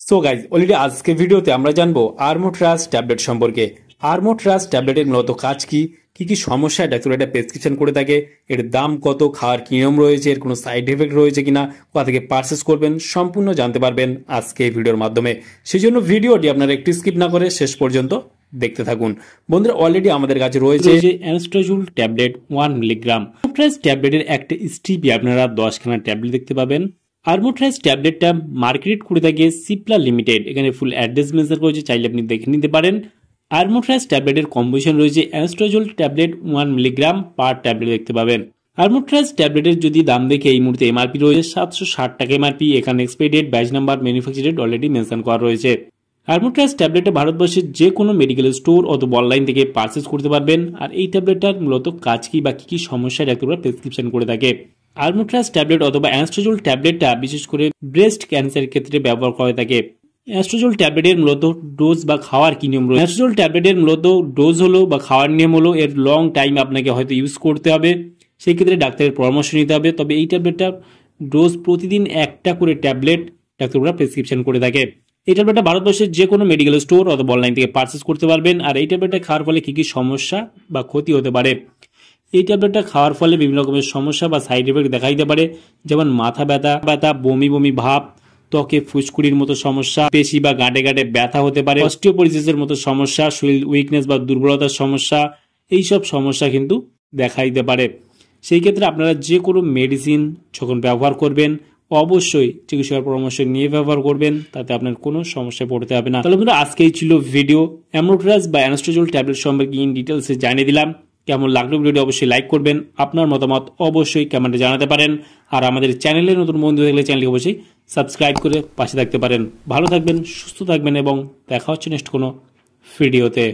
So guys already আজকে ভিডিওতে আমরা জানবো আর্মোট্রাজ ট্যাবলেট সম্পর্কে। আর্মোট্রাজ ট্যাবলেটের মূলত কাজ কি কি সমস্যায় ডাক্তার এটা প্রেসক্রিপশন করে থাকে, এর দাম কত, খাওয়ার কি নিয়ম রয়েছে, এর কোনো সাইড এফেক্ট রয়েছে কিনা, কোথা থেকে পারচেস করবেন, সম্পূর্ণ জানতে পারবেন আজকে এই ভিডিওর মাধ্যমে। সেই জন্য ভিডিওটি আপনারা একটু স্কিপ না করে শেষ পর্যন্ত দেখতে থাকুন। বন্ধুরা অলরেডি আমাদের কাছে রয়েছে অ্যানাস্ট্রাজোল ট্যাবলেট 1 মিলিগ্রাম। আর্মোট্রাজ ট্যাবলেটের একটা স্টিপে আপনারা 10খানা ট্যাবলেট দেখতে পাবেন। আর্মোট্রাজ ট্যাবলেটটা মার্কেট করে থাকে সিপ্লা লিমিটেড। এখানে ফুল অ্যাড্রেস মেনশন করেছে, চাইলে আপনি দেখে নিতে পারেন। আর্মোট্রাজ ট্যাবলেটের কম্বিনেশন রয়েছে অ্যানাস্ট্রাজোল ট্যাবলেট 1 মিলিগ্রাম পার ট্যাবলেট দেখতে পাবেন। আর্মোট্রাজ ট্যাবলেটের যদি দাম দেখে এই মুহূর্তে এমআরপি রয়েছে 760 টাকা এমআরপি। এখানে expiry date, batch number, manufacture date already mention করা রয়েছে। আর্মোট্রাজ ট্যাবলেটটা ভারতবর্ষের যে কোনো মেডিকেল স্টোর অথবা অনলাইন থেকে পারচেস করতে পারবেন। আর এই ট্যাবলেটটার মূলত কাজ কি বা কি সমস্যা ডাক্তাররা প্রেসক্রিপশন করে থাকে। আর্মোট্রাজ ট্যাবলেট অথবা অ্যানাস্ট্রাজোল ট্যাবলেটটা বিশেষ করে ব্রেস্ট ক্যান্সারের ক্ষেত্রে ব্যবহার করা থাকে। অ্যানাস্ট্রাজোল ট্যাবলেটের মূলত ডোজ বা খাওয়ার কি নিয়ম রয়েছে। অ্যানাস্ট্রাজোল ট্যাবলেটের মূলত ডোজ হলো বা খাওয়ার নিয়ম হলো এর লং টাইম আপনাকে হয়তো ইউজ করতে হবে, সেই ক্ষেত্রে ডাক্তারের পরামর্শ নিতে হবে। তবে এই ট্যাবলেটটার ডোজ প্রতিদিন একটা করে ট্যাবলেট ডাক্তাররা প্রেসক্রিপশন করে থাকে। এই ট্যাবলেটটা ভারতবর্ষের যে কোনো মেডিকেল স্টোর অথবা অনলাইন থেকে পারচেস করতে পারবেন। আর এই ট্যাবলেটটা খাওয়ার ফলে কি সমস্যা বা ক্ষতি হতে পারে। এই ট্যাবলেটটা খাওয়ার ফলে বিভিন্ন রকমের সমস্যা বা সাইড এফেক্ট দেখা দিতে পারে, যেমন মাথা ব্যথা, বমি বমি ভাব, ত্বকে ফুসকুড়ির মতো সমস্যা, পেশি বা গাঁটে ব্যথা হতে পারে, অস্টিওপোরোসিসের মতো সমস্যা, শরীর উইকনেস বা দুর্বলতার সমস্যা, এইসব সমস্যা কিন্তু দেখা দিতে পারে। সেই ক্ষেত্রে আপনারা যে কোনো মেডিসিন যখন ব্যবহার করবেন অবশ্যই চিকিৎসকের পরামর্শ নিয়ে ব্যবহার করবেন, তাতে আপনার কোনো সমস্যায় পড়তে হবে না। তাহলে বন্ধুরা আজকেই ছিল ভিডিও। আর্মোট্রাজ বা অ্যানাস্ট্রাজোল ট্যাবলেট সম্পর্কে ইন ডিটেলসে জানিয়ে দিলাম। কেমন লাগলো ভিডিওটি অবশ্যই লাইক করবেন, আপনার মতামত অবশ্যই কমেন্টে জানাতে পারেন। আর আমাদের চ্যানেলে নতুন বন্ধু থাকলে চ্যানেলটি অবশ্যই সাবস্ক্রাইব করে পাশে থাকতে পারেন। ভালো থাকবেন, সুস্থ থাকবেন এবং দেখা হচ্ছে নেক্সট কোনো ভিডিওতে।